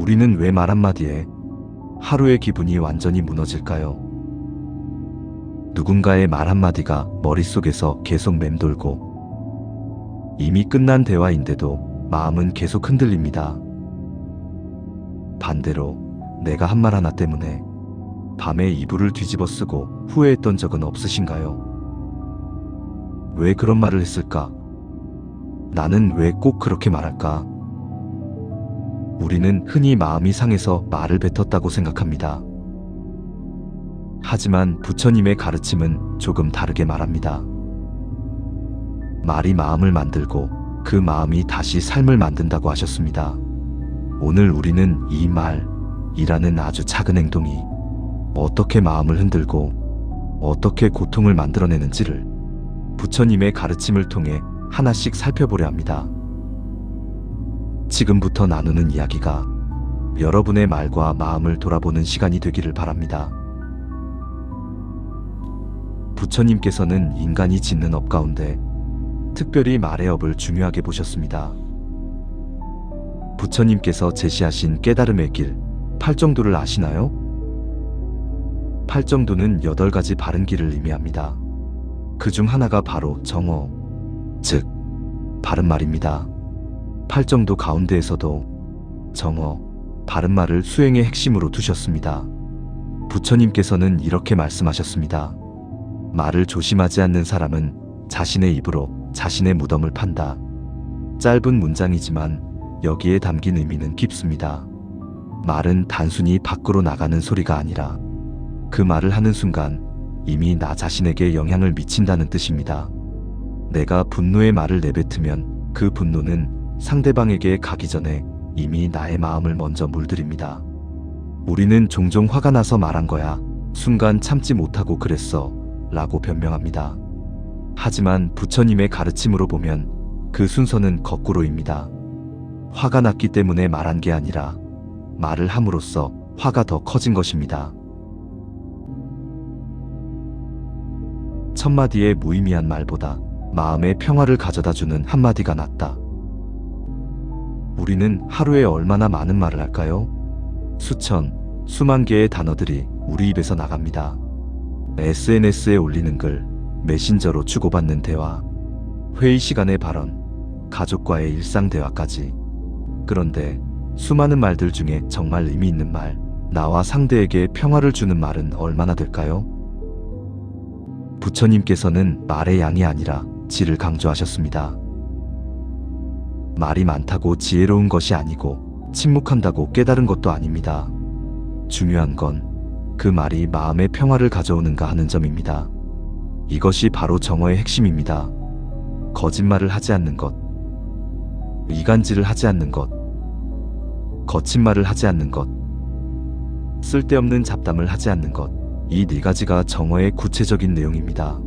우리는 왜 말 한마디에 하루의 기분이 완전히 무너질까요? 누군가의 말 한마디가 머릿속에서 계속 맴돌고 이미 끝난 대화인데도 마음은 계속 흔들립니다. 반대로 내가 한 말 하나 때문에 밤에 이불을 뒤집어 쓰고 후회했던 적은 없으신가요? 왜 그런 말을 했을까? 나는 왜 꼭 그렇게 말할까? 우리는 흔히 마음이 상해서 말을 뱉었다고 생각합니다. 하지만 부처님의 가르침은 조금 다르게 말합니다. 말이 마음을 만들고 그 마음이 다시 삶을 만든다고 하셨습니다. 오늘 우리는 이 말이라는 아주 작은 행동이 어떻게 마음을 흔들고 어떻게 고통을 만들어내는지를 부처님의 가르침을 통해 하나씩 살펴보려 합니다. 지금부터 나누는 이야기가 여러분의 말과 마음을 돌아보는 시간이 되기를 바랍니다. 부처님께서는 인간이 짓는 업 가운데 특별히 말의 업을 중요하게 보셨습니다. 부처님께서 제시하신 깨달음의 길, 팔정도를 아시나요? 팔정도는 8가지 바른 길을 의미합니다. 그 중 하나가 바로 정어, 즉 바른 말입니다. 팔정도 가운데에서도 정어, 바른 말을 수행의 핵심으로 두셨습니다. 부처님께서는 이렇게 말씀하셨습니다. 말을 조심하지 않는 사람은 자신의 입으로 자신의 무덤을 판다. 짧은 문장이지만 여기에 담긴 의미는 깊습니다. 말은 단순히 밖으로 나가는 소리가 아니라 그 말을 하는 순간 이미 나 자신에게 영향을 미친다는 뜻입니다. 내가 분노의 말을 내뱉으면 그 분노는 상대방에게 가기 전에 이미 나의 마음을 먼저 물들입니다. 우리는 종종 화가 나서 말한 거야. 순간 참지 못하고 그랬어. 라고 변명합니다. 하지만 부처님의 가르침으로 보면 그 순서는 거꾸로입니다. 화가 났기 때문에 말한 게 아니라 말을 함으로써 화가 더 커진 것입니다. 천마디의 무의미한 말보다 마음의 평화를 가져다주는 한마디가 낫다. 우리는 하루에 얼마나 많은 말을 할까요? 수천, 수만 개의 단어들이 우리 입에서 나갑니다. SNS에 올리는 글, 메신저로 주고받는 대화, 회의 시간의 발언, 가족과의 일상 대화까지. 그런데 수많은 말들 중에 정말 의미 있는 말, 나와 상대에게 평화를 주는 말은 얼마나 될까요? 부처님께서는 말의 양이 아니라 질을 강조하셨습니다. 말이 많다고 지혜로운 것이 아니고 침묵한다고 깨달은 것도 아닙니다. 중요한 건 그 말이 마음의 평화를 가져오는가 하는 점입니다. 이것이 바로 정어의 핵심입니다. 거짓말을 하지 않는 것, 이간질을 하지 않는 것, 거친 말을 하지 않는 것, 쓸데없는 잡담을 하지 않는 것, 이 4가지가 정어의 구체적인 내용입니다.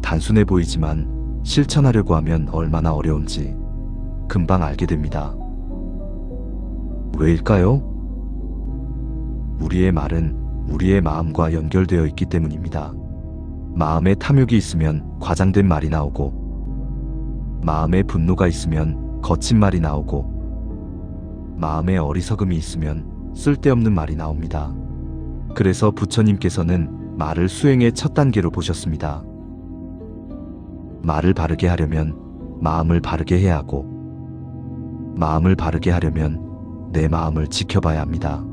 단순해 보이지만 실천하려고 하면 얼마나 어려운지 금방 알게 됩니다. 왜일까요? 우리의 말은 우리의 마음과 연결되어 있기 때문입니다. 마음에 탐욕이 있으면 과장된 말이 나오고, 마음에 분노가 있으면 거친 말이 나오고, 마음에 어리석음이 있으면 쓸데없는 말이 나옵니다. 그래서 부처님께서는 말을 수행의 첫 단계로 보셨습니다. 말을 바르게 하려면 마음을 바르게 해야 하고, 마음을 바르게 하려면 내 마음을 지켜봐야 합니다.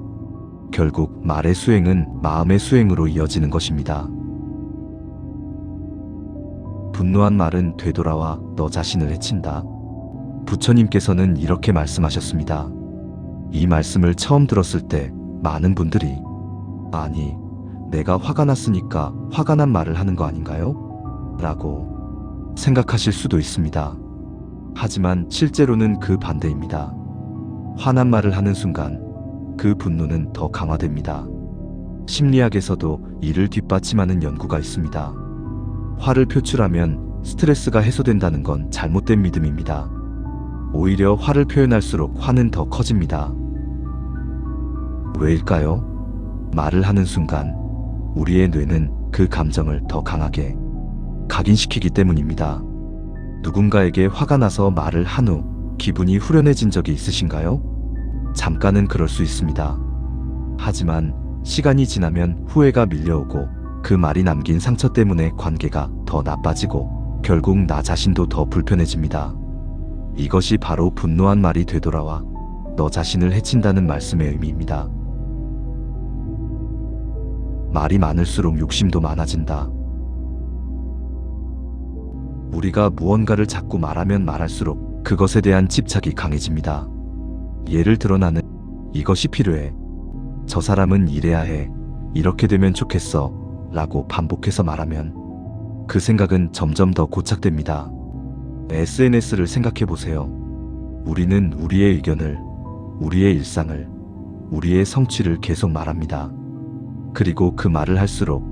결국 말의 수행은 마음의 수행으로 이어지는 것입니다. 분노한 말은 되돌아와 너 자신을 해친다. 부처님께서는 이렇게 말씀하셨습니다. 이 말씀을 처음 들었을 때 많은 분들이 아니, 내가 화가 났으니까 화가 난 말을 하는 거 아닌가요? 라고 생각하실 수도 있습니다. 하지만 실제로는 그 반대입니다. 화난 말을 하는 순간 그 분노는 더 강화됩니다. 심리학에서도 이를 뒷받침하는 연구가 있습니다. 화를 표출하면 스트레스가 해소된다는 건 잘못된 믿음입니다. 오히려 화를 표현할수록 화는 더 커집니다. 왜일까요? 말을 하는 순간 우리의 뇌는 그 감정을 더 강하게 각인시키기 때문입니다. 누군가에게 화가 나서 말을 한 후 기분이 후련해진 적이 있으신가요? 잠깐은 그럴 수 있습니다. 하지만 시간이 지나면 후회가 밀려오고 그 말이 남긴 상처 때문에 관계가 더 나빠지고 결국 나 자신도 더 불편해집니다. 이것이 바로 분노한 말이 되돌아와 너 자신을 해친다는 말씀의 의미입니다. 말이 많을수록 욕심도 많아진다. 우리가 무언가를 자꾸 말하면 말할수록 그것에 대한 집착이 강해집니다. 예를 들어 나는 이것이 필요해. 저 사람은 이래야 해. 이렇게 되면 좋겠어. 라고 반복해서 말하면 그 생각은 점점 더 고착됩니다. SNS를 생각해 보세요. 우리는 우리의 의견을, 우리의 일상을, 우리의 성취를 계속 말합니다. 그리고 그 말을 할수록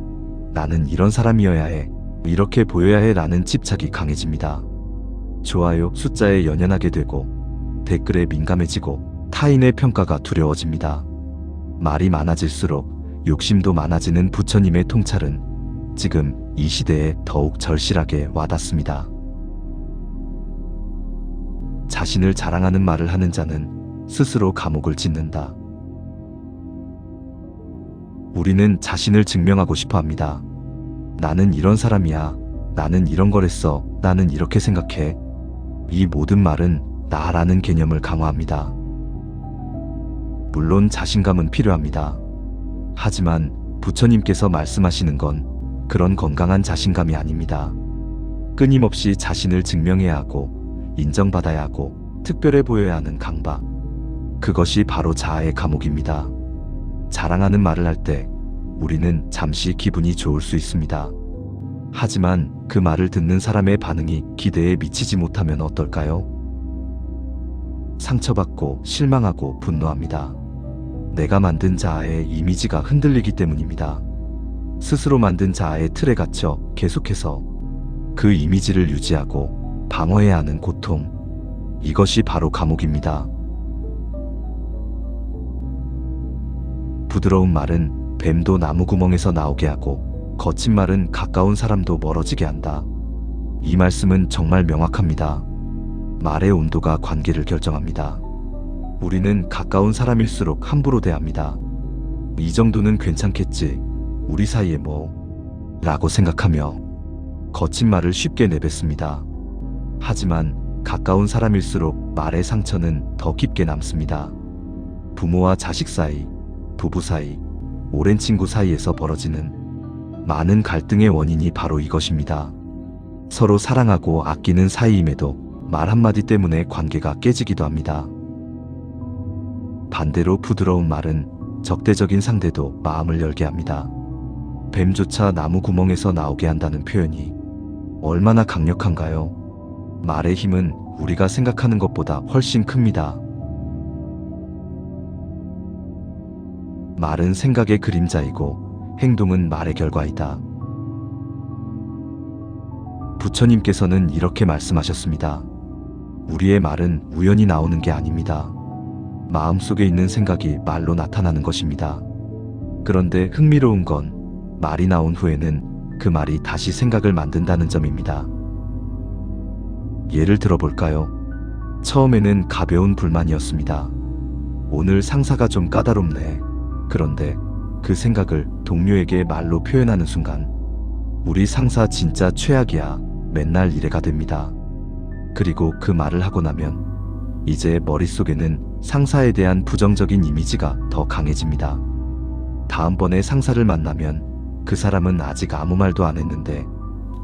나는 이런 사람이어야 해. 이렇게 보여야 해 라는 집착이 강해집니다. 좋아요 숫자에 연연하게 되고 댓글에 민감해지고 타인의 평가가 두려워집니다. 말이 많아질수록 욕심도 많아지는 부처님의 통찰은 지금 이 시대에 더욱 절실하게 와닿습니다. 자신을 자랑하는 말을 하는 자는 스스로 감옥을 짓는다. 우리는 자신을 증명하고 싶어 합니다. 나는 이런 사람이야. 나는 이런 걸 했어. 나는 이렇게 생각해. 이 모든 말은 나라는 개념을 강화합니다. 물론 자신감은 필요합니다. 하지만 부처님께서 말씀하시는 건 그런 건강한 자신감이 아닙니다. 끊임없이 자신을 증명해야 하고 인정받아야 하고 특별해 보여야 하는 강박. 그것이 바로 자아의 감옥입니다. 자랑하는 말을 할 때 우리는 잠시 기분이 좋을 수 있습니다. 하지만 그 말을 듣는 사람의 반응이 기대에 미치지 못하면 어떨까요? 상처받고 실망하고 분노합니다. 내가 만든 자아의 이미지가 흔들리기 때문입니다. 스스로 만든 자아의 틀에 갇혀 계속해서 그 이미지를 유지하고 방어해야 하는 고통. 이것이 바로 감옥입니다. 부드러운 말은 뱀도 나무구멍에서 나오게 하고 거친 말은 가까운 사람도 멀어지게 한다. 이 말씀은 정말 명확합니다. 말의 온도가 관계를 결정합니다. 우리는 가까운 사람일수록 함부로 대합니다. 이 정도는 괜찮겠지. 우리 사이에 뭐 라고 생각하며 거친 말을 쉽게 내뱉습니다. 하지만 가까운 사람일수록 말의 상처는 더 깊게 남습니다. 부모와 자식 사이, 부부 사이, 오랜 친구 사이에서 벌어지는 많은 갈등의 원인이 바로 이것입니다. 서로 사랑하고 아끼는 사이임에도 말 한마디 때문에 관계가 깨지기도 합니다. 반대로 부드러운 말은 적대적인 상대도 마음을 열게 합니다. 뱀조차 나무 구멍에서 나오게 한다는 표현이 얼마나 강력한가요? 말의 힘은 우리가 생각하는 것보다 훨씬 큽니다. 말은 생각의 그림자이고 행동은 말의 결과이다. 부처님께서는 이렇게 말씀하셨습니다. 우리의 말은 우연히 나오는 게 아닙니다. 마음속에 있는 생각이 말로 나타나는 것입니다. 그런데 흥미로운 건 말이 나온 후에는 그 말이 다시 생각을 만든다는 점입니다. 예를 들어볼까요? 처음에는 가벼운 불만이었습니다. 오늘 상사가 좀 까다롭네. 그런데 그 생각을 동료에게 말로 표현하는 순간 우리 상사 진짜 최악이야. 맨날 이래가 됩니다. 그리고 그 말을 하고 나면 이제 머릿속에는 상사에 대한 부정적인 이미지가 더 강해집니다. 다음번에 상사를 만나면 그 사람은 아직 아무 말도 안 했는데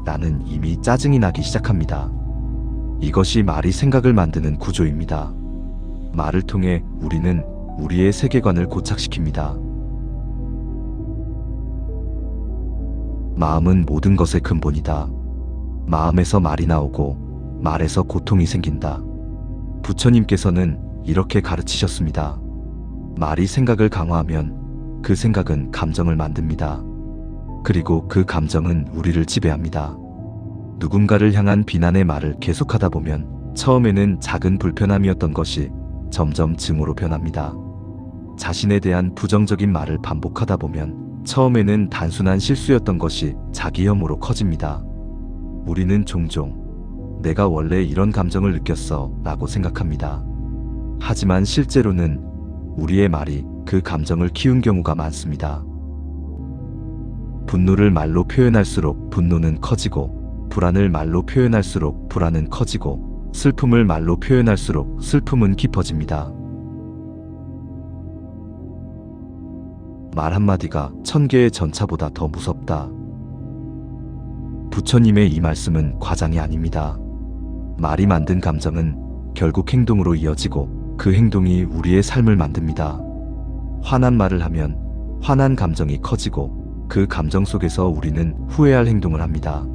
나는 이미 짜증이 나기 시작합니다. 이것이 말이 생각을 만드는 구조입니다. 말을 통해 우리는 우리의 세계관을 고착시킵니다. 마음은 모든 것의 근본이다. 마음에서 말이 나오고 말에서 고통이 생긴다. 부처님께서는 이렇게 가르치셨습니다. 말이 생각을 강화하면 그 생각은 감정을 만듭니다. 그리고 그 감정은 우리를 지배합니다. 누군가를 향한 비난의 말을 계속하다 보면 처음에는 작은 불편함이었던 것이 점점 증오로 변합니다. 자신에 대한 부정적인 말을 반복하다 보면 처음에는 단순한 실수였던 것이 자기 혐오로 커집니다. 우리는 종종 내가 원래 이런 감정을 느꼈어 라고 생각합니다. 하지만 실제로는 우리의 말이 그 감정을 키운 경우가 많습니다. 분노를 말로 표현할수록 분노는 커지고, 불안을 말로 표현할수록 불안은 커지고, 슬픔을 말로 표현할수록 슬픔은 깊어집니다. 말 한마디가 1000개의 전차보다 더 무섭다. 부처님의 이 말씀은 과장이 아닙니다. 말이 만든 감정은 결국 행동으로 이어지고 그 행동이 우리의 삶을 만듭니다. 화난 말을 하면 화난 감정이 커지고 그 감정 속에서 우리는 후회할 행동을 합니다.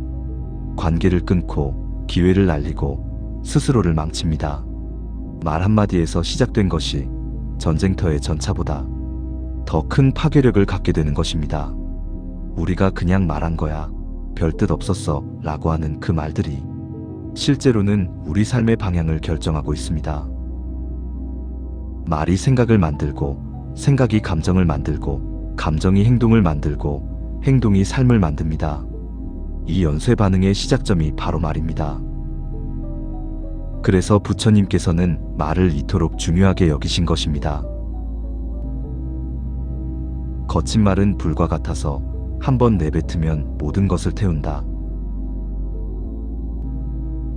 관계를 끊고 기회를 날리고 스스로를 망칩니다. 말 한마디에서 시작된 것이 전쟁터의 전차보다 더 큰 파괴력을 갖게 되는 것입니다. 우리가 그냥 말한 거야, 별 뜻 없었어 라고 하는 그 말들이 실제로는 우리 삶의 방향을 결정하고 있습니다. 말이 생각을 만들고, 생각이 감정을 만들고, 감정이 행동을 만들고, 행동이 삶을 만듭니다. 이 연쇄 반응의 시작점이 바로 말입니다. 그래서 부처님께서는 말을 이토록 중요하게 여기신 것입니다. 거친 말은 불과 같아서 한번 내뱉으면 모든 것을 태운다.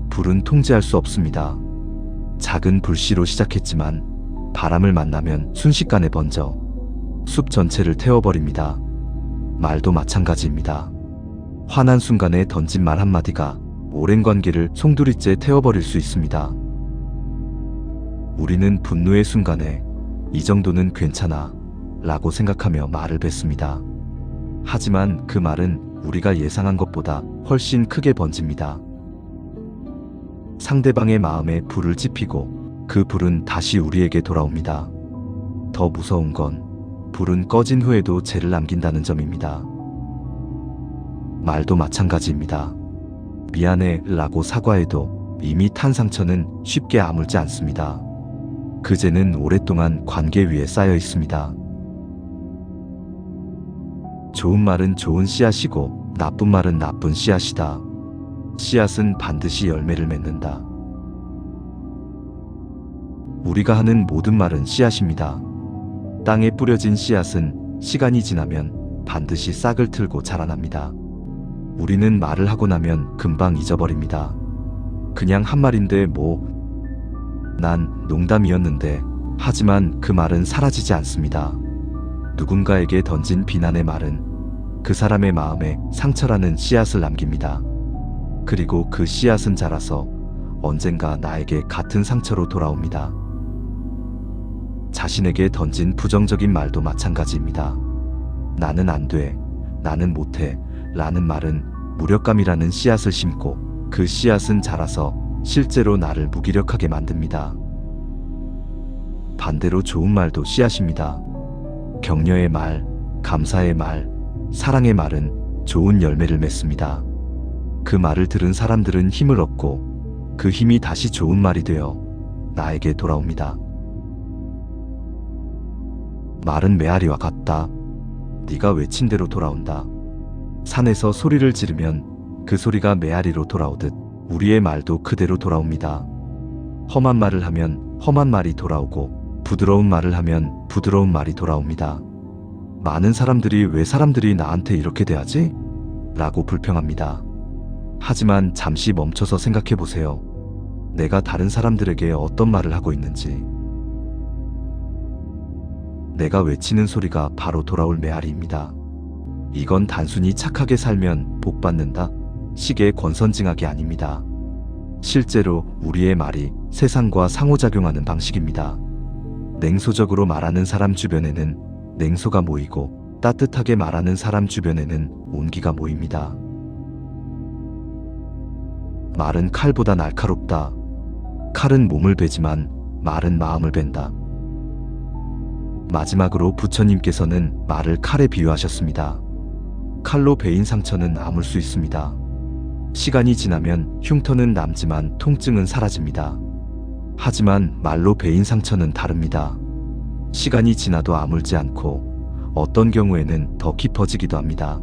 불은 통제할 수 없습니다. 작은 불씨로 시작했지만 바람을 만나면 순식간에 번져 숲 전체를 태워버립니다. 말도 마찬가지입니다. 화난 순간에 던진 말 한마디가 오랜 관계를 송두리째 태워버릴 수 있습니다. 우리는 분노의 순간에 이 정도는 괜찮아 라고 생각하며 말을 뱉습니다. 하지만 그 말은 우리가 예상한 것보다 훨씬 크게 번집니다. 상대방의 마음에 불을 지피고 그 불은 다시 우리에게 돌아옵니다. 더 무서운 건 불은 꺼진 후에도 재를 남긴다는 점입니다. 말도 마찬가지입니다. 미안해 라고 사과해도 이미 탄 상처는 쉽게 아물지 않습니다. 그 재는 오랫동안 관계 위에 쌓여 있습니다. 좋은 말은 좋은 씨앗이고 나쁜 말은 나쁜 씨앗이다. 씨앗은 반드시 열매를 맺는다. 우리가 하는 모든 말은 씨앗입니다. 땅에 뿌려진 씨앗은 시간이 지나면 반드시 싹을 틀고 자라납니다. 우리는 말을 하고 나면 금방 잊어버립니다. 그냥 한 말인데 난 농담이었는데, 하지만 그 말은 사라지지 않습니다. 누군가에게 던진 비난의 말은 그 사람의 마음에 상처라는 씨앗을 남깁니다. 그리고 그 씨앗은 자라서 언젠가 나에게 같은 상처로 돌아옵니다. 자신에게 던진 부정적인 말도 마찬가지입니다. 나는 안 돼, 나는 못해 라는 말은 무력감이라는 씨앗을 심고 그 씨앗은 자라서 실제로 나를 무기력하게 만듭니다. 반대로 좋은 말도 씨앗입니다. 격려의 말, 감사의 말, 사랑의 말은 좋은 열매를 맺습니다. 그 말을 들은 사람들은 힘을 얻고 그 힘이 다시 좋은 말이 되어 나에게 돌아옵니다. 말은 메아리와 같다. 네가 외친 대로 돌아온다. 산에서 소리를 지르면 그 소리가 메아리로 돌아오듯 우리의 말도 그대로 돌아옵니다. 험한 말을 하면 험한 말이 돌아오고 부드러운 말을 하면 부드러운 말이 돌아옵니다. 많은 사람들이 왜 사람들이 나한테 이렇게 대하지? 라고 불평합니다. 하지만 잠시 멈춰서 생각해 보세요. 내가 다른 사람들에게 어떤 말을 하고 있는지. 내가 외치는 소리가 바로 돌아올 메아리입니다. 이건 단순히 착하게 살면 복 받는다 식의 권선징악이 아닙니다. 실제로 우리의 말이 세상과 상호작용하는 방식입니다. 냉소적으로 말하는 사람 주변에는 냉소가 모이고 따뜻하게 말하는 사람 주변에는 온기가 모입니다. 말은 칼보다 날카롭다. 칼은 몸을 베지만 말은 마음을 벤다. 마지막으로 부처님께서는 말을 칼에 비유하셨습니다. 칼로 베인 상처는 아물 수 있습니다. 시간이 지나면 흉터는 남지만 통증은 사라집니다. 하지만 말로 베인 상처는 다릅니다. 시간이 지나도 아물지 않고 어떤 경우에는 더 깊어지기도 합니다.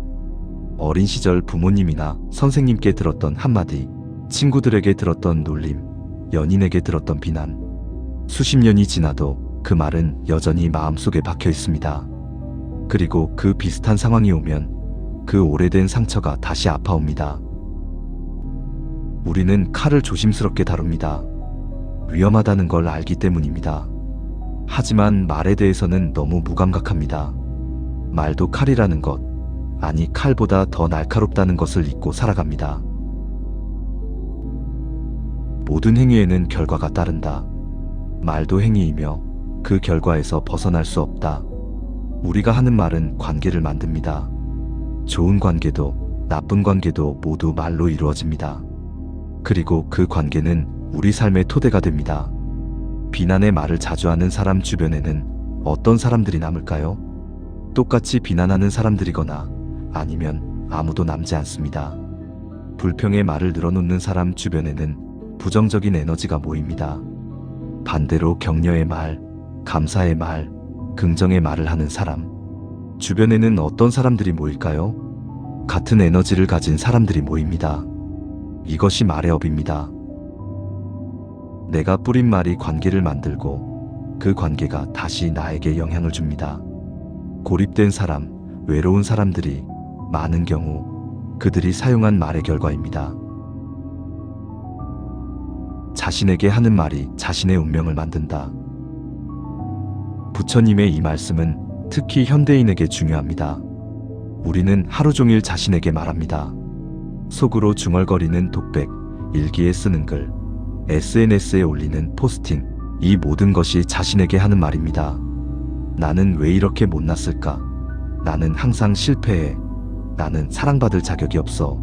어린 시절 부모님이나 선생님께 들었던 한마디, 친구들에게 들었던 놀림, 연인에게 들었던 비난, 수십 년이 지나도 그 말은 여전히 마음속에 박혀 있습니다. 그리고 그 비슷한 상황이 오면 그 오래된 상처가 다시 아파옵니다. 우리는 칼을 조심스럽게 다룹니다. 위험하다는 걸 알기 때문입니다. 하지만 말에 대해서는 너무 무감각합니다. 말도 칼이라는 것, 아니 칼보다 더 날카롭다는 것을 잊고 살아갑니다. 모든 행위에는 결과가 따른다. 말도 행위이며 그 결과에서 벗어날 수 없다. 우리가 하는 말은 관계를 만듭니다. 좋은 관계도 나쁜 관계도 모두 말로 이루어집니다. 그리고 그 관계는 우리 삶의 토대가 됩니다. 비난의 말을 자주 하는 사람 주변에는 어떤 사람들이 남을까요? 똑같이 비난하는 사람들이거나 아니면 아무도 남지 않습니다. 불평의 말을 늘어놓는 사람 주변에는 부정적인 에너지가 모입니다. 반대로 격려의 말, 감사의 말, 긍정의 말을 하는 사람, 주변에는 어떤 사람들이 모일까요? 같은 에너지를 가진 사람들이 모입니다. 이것이 말의 업입니다. 내가 뿌린 말이 관계를 만들고 그 관계가 다시 나에게 영향을 줍니다. 고립된 사람, 외로운 사람들이 많은 경우 그들이 사용한 말의 결과입니다. 자신에게 하는 말이 자신의 운명을 만든다. 부처님의 이 말씀은 특히 현대인에게 중요합니다. 우리는 하루 종일 자신에게 말합니다. 속으로 중얼거리는 독백, 일기에 쓰는 글, SNS에 올리는 포스팅, 이 모든 것이 자신에게 하는 말입니다. 나는 왜 이렇게 못났을까? 나는 항상 실패해. 나는 사랑받을 자격이 없어.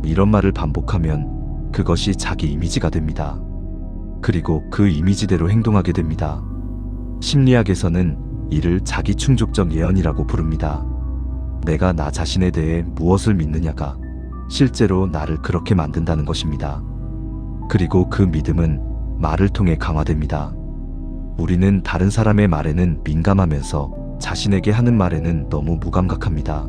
이런 말을 반복하면 그것이 자기 이미지가 됩니다. 그리고 그 이미지대로 행동하게 됩니다. 심리학에서는 이를 자기 충족적 예언이라고 부릅니다. 내가 나 자신에 대해 무엇을 믿느냐가 실제로 나를 그렇게 만든다는 것입니다. 그리고 그 믿음은 말을 통해 강화됩니다. 우리는 다른 사람의 말에는 민감하면서 자신에게 하는 말에는 너무 무감각합니다.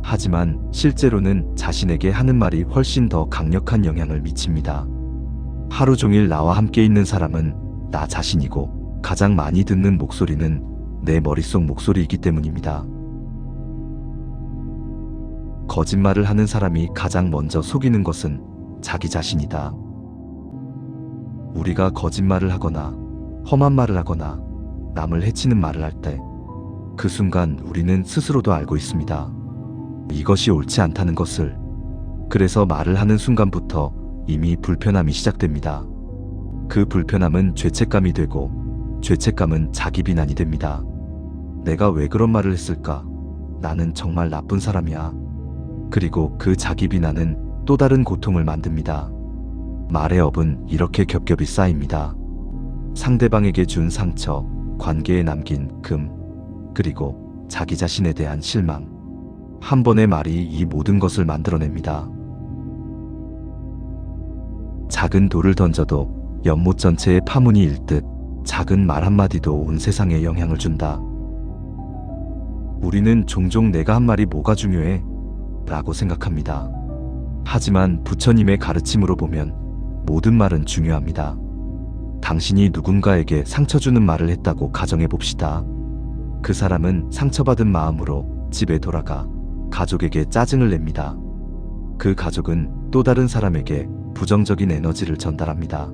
하지만 실제로는 자신에게 하는 말이 훨씬 더 강력한 영향을 미칩니다. 하루 종일 나와 함께 있는 사람은 나 자신이고 가장 많이 듣는 목소리는 내 머릿속 목소리이기 때문입니다. 거짓말을 하는 사람이 가장 먼저 속이는 것은 자기 자신이다. 우리가 거짓말을 하거나 험한 말을 하거나 남을 해치는 말을 할 때 그 순간 우리는 스스로도 알고 있습니다. 이것이 옳지 않다는 것을. 그래서 말을 하는 순간부터 이미 불편함이 시작됩니다. 그 불편함은 죄책감이 되고 죄책감은 자기 비난이 됩니다. 내가 왜 그런 말을 했을까? 나는 정말 나쁜 사람이야. 그리고 그 자기 비난은 또 다른 고통을 만듭니다. 말의 업은 이렇게 겹겹이 쌓입니다. 상대방에게 준 상처, 관계에 남긴 금, 그리고 자기 자신에 대한 실망. 한 번의 말이 이 모든 것을 만들어냅니다. 작은 돌을 던져도 연못 전체에 파문이 일 듯 작은 말 한마디도 온 세상에 영향을 준다. 우리는 종종 내가 한 말이 뭐가 중요해? 라고 생각합니다. 하지만 부처님의 가르침으로 보면 모든 말은 중요합니다. 당신이 누군가에게 상처 주는 말을 했다고 가정해 봅시다. 그 사람은 상처받은 마음으로 집에 돌아가 가족에게 짜증을 냅니다. 그 가족은 또 다른 사람에게 부정적인 에너지를 전달합니다.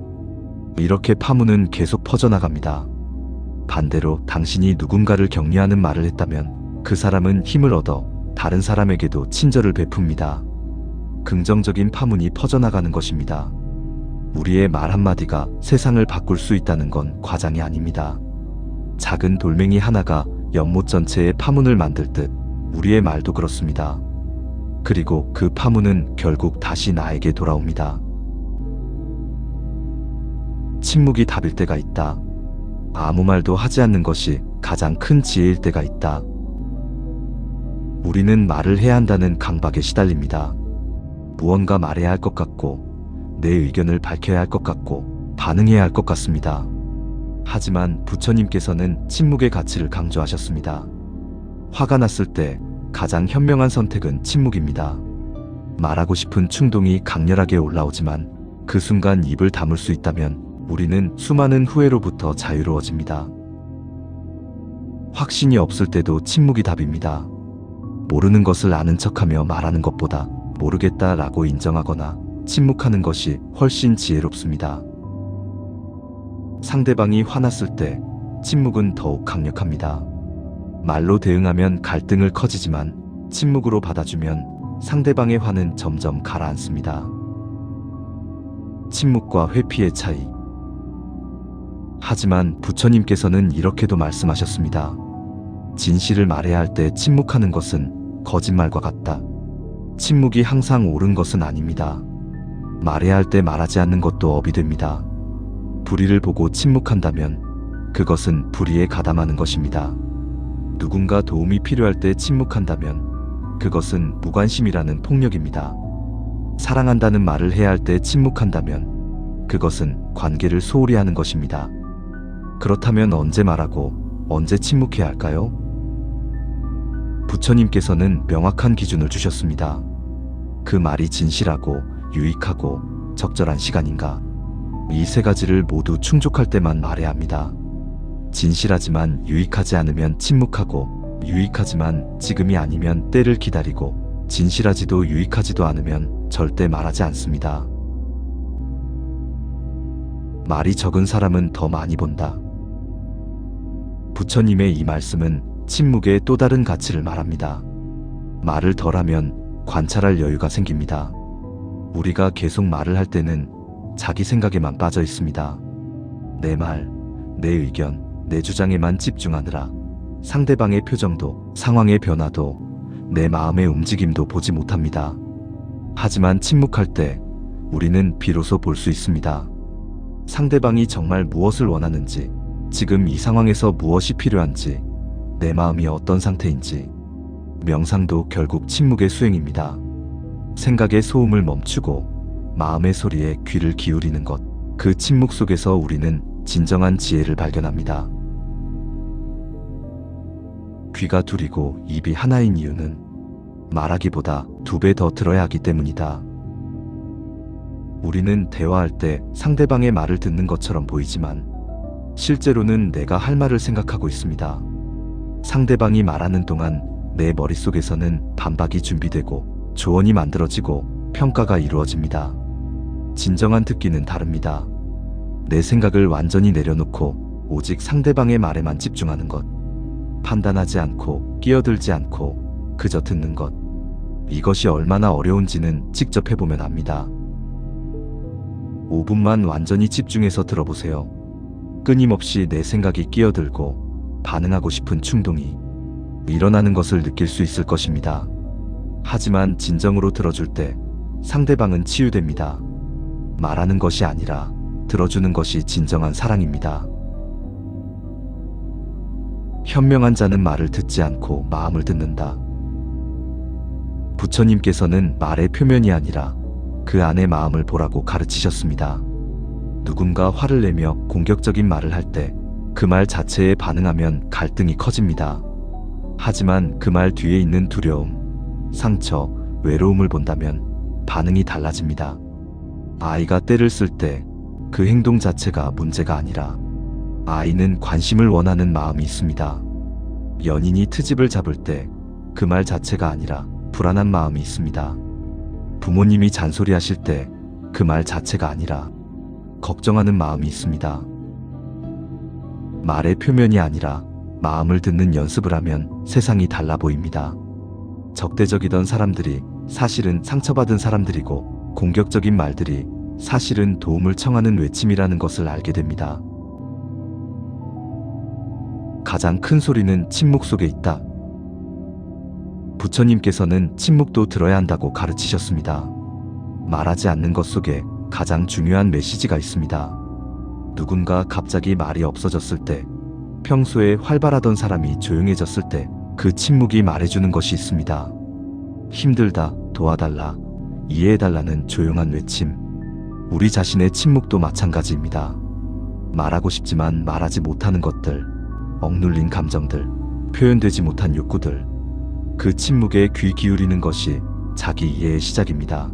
이렇게 파문은 계속 퍼져나갑니다. 반대로 당신이 누군가를 격려하는 말을 했다면 그 사람은 힘을 얻어 다른 사람에게도 친절을 베풉니다. 긍정적인 파문이 퍼져나가는 것입니다. 우리의 말 한마디가 세상을 바꿀 수 있다는 건 과장이 아닙니다. 작은 돌멩이 하나가 연못 전체에 파문을 만들 듯 우리의 말도 그렇습니다. 그리고 그 파문은 결국 다시 나에게 돌아옵니다. 침묵이 답일 때가 있다. 아무 말도 하지 않는 것이 가장 큰 지혜일 때가 있다. 우리는 말을 해야 한다는 강박에 시달립니다. 무언가 말해야 할 것 같고 내 의견을 밝혀야 할 것 같고 반응해야 할 것 같습니다. 하지만 부처님께서는 침묵의 가치를 강조하셨습니다. 화가 났을 때 가장 현명한 선택은 침묵입니다. 말하고 싶은 충동이 강렬하게 올라오지만 그 순간 입을 다물 수 있다면 우리는 수많은 후회로부터 자유로워집니다. 확신이 없을 때도 침묵이 답입니다. 모르는 것을 아는 척하며 말하는 것보다 모르겠다라고 인정하거나 침묵하는 것이 훨씬 지혜롭습니다. 상대방이 화났을 때 침묵은 더욱 강력합니다. 말로 대응하면 갈등을 커지지만 침묵으로 받아주면 상대방의 화는 점점 가라앉습니다. 침묵과 회피의 차이. 하지만 부처님께서는 이렇게도 말씀하셨습니다. 진실을 말해야 할 때 침묵하는 것은 거짓말과 같다. 침묵이 항상 옳은 것은 아닙니다. 말해야 할 때 말하지 않는 것도 업이 됩니다. 불의를 보고 침묵한다면 그것은 불의에 가담하는 것입니다. 누군가 도움이 필요할 때 침묵한다면 그것은 무관심이라는 폭력입니다. 사랑한다는 말을 해야 할 때 침묵한다면 그것은 관계를 소홀히 하는 것입니다. 그렇다면 언제 말하고 언제 침묵해야 할까요? 부처님께서는 명확한 기준을 주셨습니다. 그 말이 진실하고 유익하고 적절한 시간인가? 이 세 가지를 모두 충족할 때만 말해야 합니다. 진실하지만 유익하지 않으면 침묵하고, 유익하지만 지금이 아니면 때를 기다리고, 진실하지도 유익하지도 않으면 절대 말하지 않습니다. 말이 적은 사람은 더 많이 본다. 부처님의 이 말씀은 침묵의 또 다른 가치를 말합니다. 말을 덜하면 관찰할 여유가 생깁니다. 우리가 계속 말을 할 때는 자기 생각에만 빠져 있습니다. 내 말, 내 의견, 내 주장에만 집중하느라 상대방의 표정도, 상황의 변화도, 내 마음의 움직임도 보지 못합니다. 하지만 침묵할 때 우리는 비로소 볼 수 있습니다. 상대방이 정말 무엇을 원하는지, 지금 이 상황에서 무엇이 필요한지, 내 마음이 어떤 상태인지. 명상도 결국 침묵의 수행입니다. 생각의 소음을 멈추고 마음의 소리에 귀를 기울이는 것. 그 침묵 속에서 우리는 진정한 지혜를 발견합니다. 귀가 둘이고 입이 하나인 이유는 말하기보다 2배 더 들어야 하기 때문이다. 우리는 대화할 때 상대방의 말을 듣는 것처럼 보이지만 실제로는 내가 할 말을 생각하고 있습니다. 상대방이 말하는 동안 내 머릿속에서는 반박이 준비되고 조언이 만들어지고 평가가 이루어집니다. 진정한 듣기는 다릅니다. 내 생각을 완전히 내려놓고 오직 상대방의 말에만 집중하는 것. 판단하지 않고 끼어들지 않고 그저 듣는 것. 이것이 얼마나 어려운지는 직접 해보면 압니다. 5분만 완전히 집중해서 들어보세요. 끊임없이 내 생각이 끼어들고 반응하고 싶은 충동이 일어나는 것을 느낄 수 있을 것입니다. 하지만 진정으로 들어줄 때 상대방은 치유됩니다. 말하는 것이 아니라 들어주는 것이 진정한 사랑입니다. 현명한 자는 말을 듣지 않고 마음을 듣는다. 부처님께서는 말의 표면이 아니라 그 안의 마음을 보라고 가르치셨습니다. 누군가 화를 내며 공격적인 말을 할 때 그 말 자체에 반응하면 갈등이 커집니다. 하지만 그 말 뒤에 있는 두려움, 상처, 외로움을 본다면 반응이 달라집니다. 아이가 때를 쓸 때 그 행동 자체가 문제가 아니라 아이는 관심을 원하는 마음이 있습니다. 연인이 트집을 잡을 때 그 말 자체가 아니라 불안한 마음이 있습니다. 부모님이 잔소리하실 때 그 말 자체가 아니라 걱정하는 마음이 있습니다. 말의 표면이 아니라 마음을 듣는 연습을 하면 세상이 달라 보입니다. 적대적이던 사람들이 사실은 상처받은 사람들이고, 공격적인 말들이 사실은 도움을 청하는 외침이라는 것을 알게 됩니다. 가장 큰 소리는 침묵 속에 있다. 부처님께서는 침묵도 들어야 한다고 가르치셨습니다. 말하지 않는 것 속에 가장 중요한 메시지가 있습니다. 누군가 갑자기 말이 없어졌을 때, 평소에 활발하던 사람이 조용해졌을 때 그 침묵이 말해주는 것이 있습니다. 힘들다, 도와달라, 이해해달라는 조용한 외침. 우리 자신의 침묵도 마찬가지입니다. 말하고 싶지만 말하지 못하는 것들, 억눌린 감정들, 표현되지 못한 욕구들. 그 침묵에 귀 기울이는 것이 자기 이해의 시작입니다.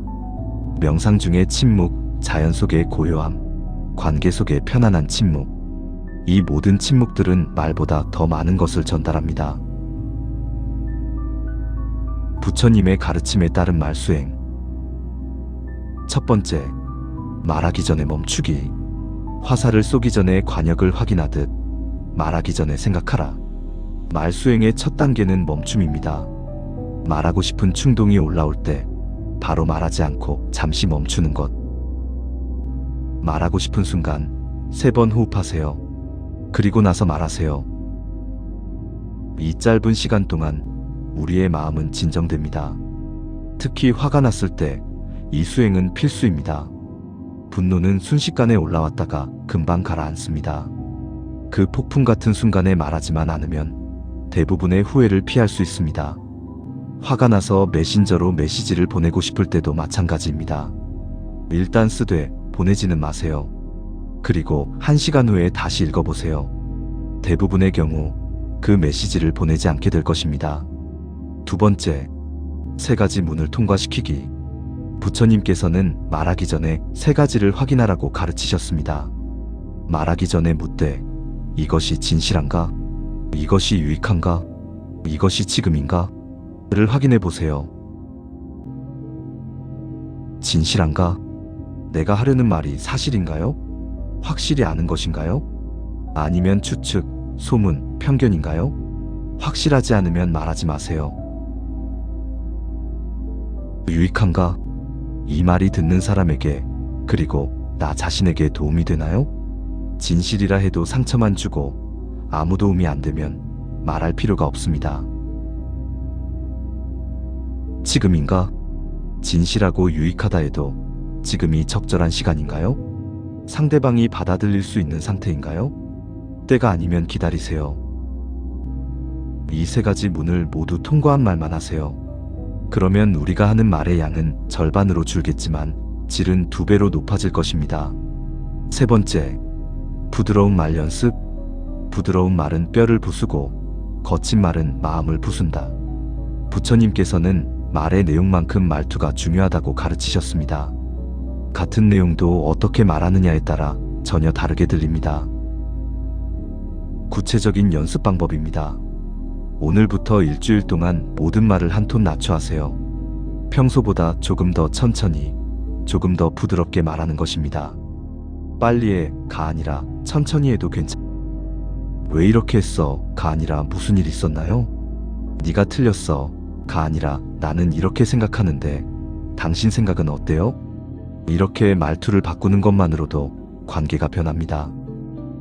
명상 중의 침묵, 자연 속의 고요함, 관계 속의 편안한 침묵. 이 모든 침묵들은 말보다 더 많은 것을 전달합니다. 부처님의 가르침에 따른 말수행. 첫 번째, 말하기 전에 멈추기. 화살을 쏘기 전에 관역을 확인하듯 말하기 전에 생각하라. 말수행의 첫 단계는 멈춤입니다. 말하고 싶은 충동이 올라올 때 바로 말하지 않고 잠시 멈추는 것. 말하고 싶은 순간 3번 호흡하세요. 그리고 나서 말하세요. 이 짧은 시간 동안 우리의 마음은 진정됩니다. 특히 화가 났을 때 이 수행은 필수입니다. 분노는 순식간에 올라왔다가 금방 가라앉습니다. 그 폭풍 같은 순간에 말하지만 않으면 대부분의 후회를 피할 수 있습니다. 화가 나서 메신저로 메시지를 보내고 싶을 때도 마찬가지입니다. 일단 쓰되 보내지는 마세요. 그리고 1시간 후에 다시 읽어보세요. 대부분의 경우 그 메시지를 보내지 않게 될 것입니다. 두 번째, 3가지 문을 통과시키기. 부처님께서는 말하기 전에 3가지를 확인하라고 가르치셨습니다. 말하기 전에 묻되 이것이 진실한가? 이것이 유익한가? 이것이 지금인가? 를 확인해 보세요. 진실한가? 내가 하려는 말이 사실인가요? 확실히 아는 것인가요? 아니면 추측, 소문, 편견인가요? 확실하지 않으면 말하지 마세요. 유익한가? 이 말이 듣는 사람에게 그리고 나 자신에게 도움이 되나요? 진실이라 해도 상처만 주고 아무 도움이 안 되면 말할 필요가 없습니다. 지금인가? 진실하고 유익하다 해도 지금이 적절한 시간인가요? 상대방이 받아들일 수 있는 상태인가요? 때가 아니면 기다리세요. 이 3가지 문을 모두 통과한 말만 하세요. 그러면 우리가 하는 말의 양은 절반으로 줄겠지만 질은 2배로 높아질 것입니다. 3번째, 부드러운 말 연습. 부드러운 말은 뼈를 부수고 거친 말은 마음을 부순다. 부처님께서는 말의 내용만큼 말투가 중요하다고 가르치셨습니다. 같은 내용도 어떻게 말하느냐에 따라 전혀 다르게 들립니다. 구체적인 연습 방법입니다. 오늘부터 일주일 동안 모든 말을 한 톤 낮춰 하세요. 평소보다 조금 더 천천히, 조금 더 부드럽게 말하는 것입니다. 빨리 해가 아니라 천천히 해도 왜 이렇게 했어? 가 아니라 무슨 일 있었나요? 네가 틀렸어. 가 아니라 나는 이렇게 생각하는데 당신 생각은 어때요? 이렇게 말투를 바꾸는 것만으로도 관계가 변합니다.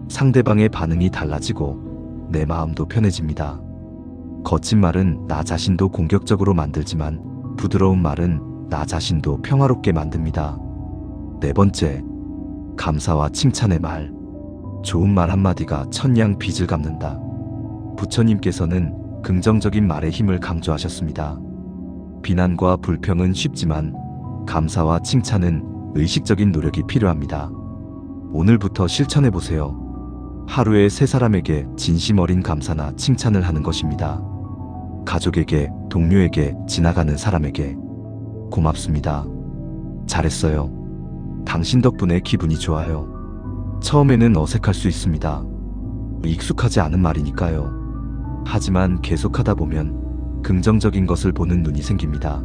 상대방의 반응이 달라지고 내 마음도 편해집니다. 거친 말은 나 자신도 공격적으로 만들지만 부드러운 말은 나 자신도 평화롭게 만듭니다. 4번째, 감사와 칭찬의 말. 좋은 말 한마디가 천냥 빚을 갚는다. 부처님께서는 긍정적인 말의 힘을 강조하셨습니다. 비난과 불평은 쉽지만 감사와 칭찬은 의식적인 노력이 필요합니다. 오늘부터 실천해보세요. 하루에 3사람에게 진심 어린 감사나 칭찬을 하는 것입니다. 가족에게, 동료에게, 지나가는 사람에게. 고맙습니다. 잘했어요. 당신 덕분에 기분이 좋아요. 처음에는 어색할 수 있습니다. 익숙하지 않은 말이니까요. 하지만 계속하다 보면 긍정적인 것을 보는 눈이 생깁니다.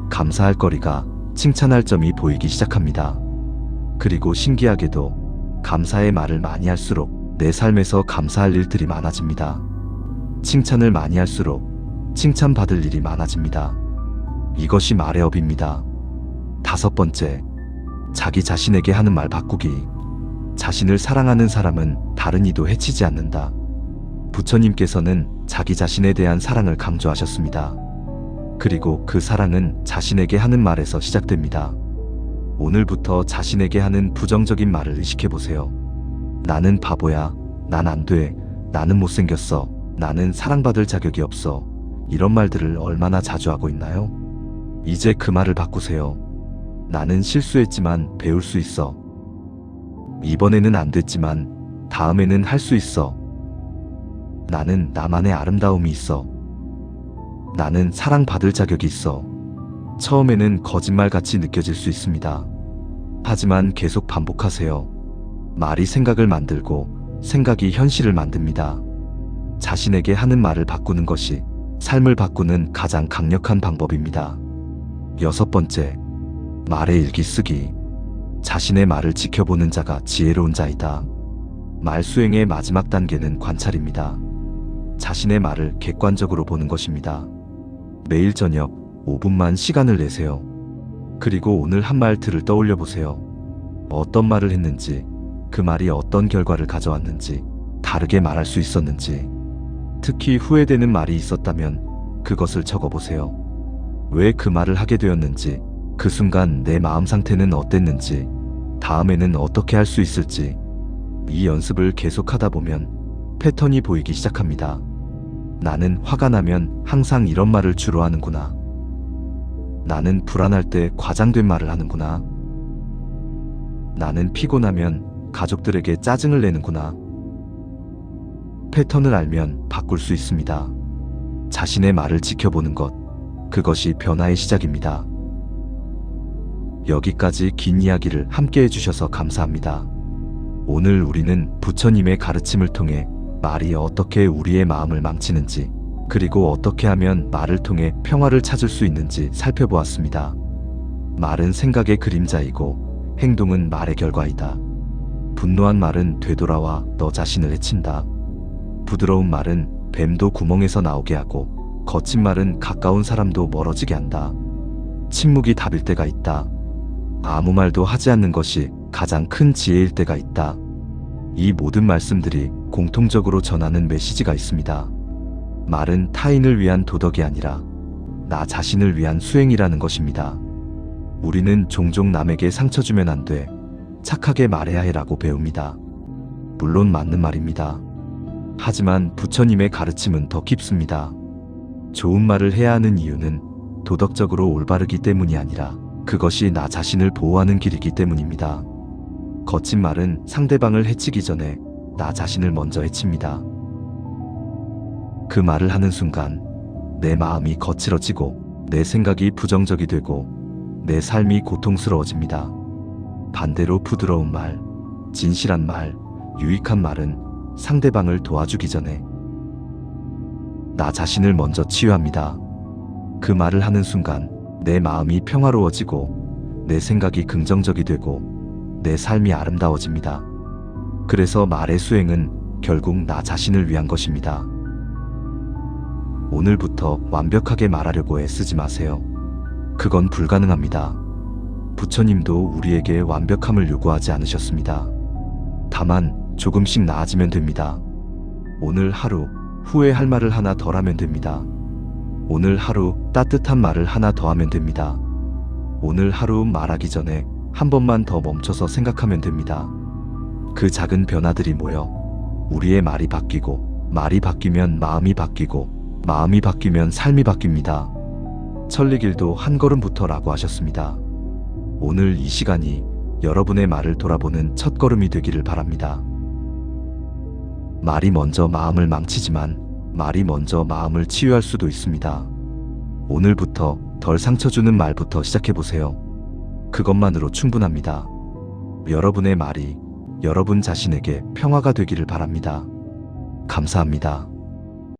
감사할 거리가, 칭찬할 점이 보이기 시작합니다. 그리고 신기하게도 감사의 말을 많이 할수록 내 삶에서 감사할 일들이 많아집니다. 칭찬을 많이 할수록 칭찬받을 일이 많아집니다. 이것이 말의 업입니다. 5번째, 자기 자신에게 하는 말 바꾸기. 자신을 사랑하는 사람은 다른 이도 해치지 않는다. 부처님께서는 자기 자신에 대한 사랑을 강조하셨습니다. 그리고 그 사랑은 자신에게 하는 말에서 시작됩니다. 오늘부터 자신에게 하는 부정적인 말을 의식해보세요. 나는 바보야. 난 안 돼. 나는 못생겼어. 나는 사랑받을 자격이 없어. 이런 말들을 얼마나 자주 하고 있나요? 이제 그 말을 바꾸세요. 나는 실수했지만 배울 수 있어. 이번에는 안 됐지만 다음에는 할 수 있어. 나는 나만의 아름다움이 있어. 나는 사랑받을 자격이 있어. 처음에는 거짓말같이 느껴질 수 있습니다. 하지만 계속 반복하세요. 말이 생각을 만들고 생각이 현실을 만듭니다. 자신에게 하는 말을 바꾸는 것이 삶을 바꾸는 가장 강력한 방법입니다. 6번째, 말의 일기 쓰기. 자신의 말을 지켜보는 자가 지혜로운 자이다. 말 수행의 마지막 단계는 관찰입니다. 자신의 말을 객관적으로 보는 것입니다. 매일 저녁 5분만 시간을 내세요. 그리고 오늘 한 말들을 떠올려 보세요. 어떤 말을 했는지, 그 말이 어떤 결과를 가져왔는지, 다르게 말할 수 있었는지, 특히 후회되는 말이 있었다면 그것을 적어보세요. 왜 그 말을 하게 되었는지, 그 순간 내 마음 상태는 어땠는지, 다음에는 어떻게 할 수 있을지. 이 연습을 계속하다 보면 패턴이 보이기 시작합니다. 나는 화가 나면 항상 이런 말을 주로 하는구나. 나는 불안할 때 과장된 말을 하는구나. 나는 피곤하면 가족들에게 짜증을 내는구나. 패턴을 알면 바꿀 수 있습니다. 자신의 말을 지켜보는 것, 그것이 변화의 시작입니다. 여기까지 긴 이야기를 함께 해주셔서 감사합니다. 오늘 우리는 부처님의 가르침을 통해 말이 어떻게 우리의 마음을 망치는지, 그리고 어떻게 하면 말을 통해 평화를 찾을 수 있는지 살펴보았습니다. 말은 생각의 그림자이고 행동은 말의 결과이다. 분노한 말은 되돌아와 너 자신을 해친다. 부드러운 말은 뱀도 구멍에서 나오게 하고 거친 말은 가까운 사람도 멀어지게 한다. 침묵이 답일 때가 있다. 아무 말도 하지 않는 것이 가장 큰 지혜일 때가 있다. 이 모든 말씀들이 공통적으로 전하는 메시지가 있습니다. 말은 타인을 위한 도덕이 아니라 나 자신을 위한 수행이라는 것입니다. 우리는 종종 남에게 상처 주면 안 돼, 착하게 말해야 해라고 배웁니다. 물론 맞는 말입니다. 하지만 부처님의 가르침은 더 깊습니다. 좋은 말을 해야 하는 이유는 도덕적으로 올바르기 때문이 아니라 그것이 나 자신을 보호하는 길이기 때문입니다. 거친 말은 상대방을 해치기 전에 나 자신을 먼저 해칩니다. 그 말을 하는 순간 내 마음이 거칠어지고 내 생각이 부정적이 되고 내 삶이 고통스러워집니다. 반대로 부드러운 말, 진실한 말, 유익한 말은 상대방을 도와주기 전에 나 자신을 먼저 치유합니다. 그 말을 하는 순간 내 마음이 평화로워지고 내 생각이 긍정적이 되고 내 삶이 아름다워집니다. 그래서 말의 수행은 결국 나 자신을 위한 것입니다. 오늘부터 완벽하게 말하려고 애쓰지 마세요. 그건 불가능합니다. 부처님도 우리에게 완벽함을 요구하지 않으셨습니다. 다만 조금씩 나아지면 됩니다. 오늘 하루 후회할 말을 하나 덜 하면 됩니다. 오늘 하루 따뜻한 말을 하나 더 하면 됩니다. 오늘 하루 말하기 전에 한 번만 더 멈춰서 생각하면 됩니다. 그 작은 변화들이 모여 우리의 말이 바뀌고, 말이 바뀌면 마음이 바뀌고, 마음이 바뀌면 삶이 바뀝니다. 천리길도 한 걸음부터라고 하셨습니다. 오늘 이 시간이 여러분의 말을 돌아보는 첫 걸음이 되기를 바랍니다. 말이 먼저 마음을 망치지만 말이 먼저 마음을 치유할 수도 있습니다. 오늘부터 덜 상처 주는 말부터 시작해보세요. 그것만으로 충분합니다. 여러분의 말이 여러분 자신에게 평화가 되기를 바랍니다. 감사합니다.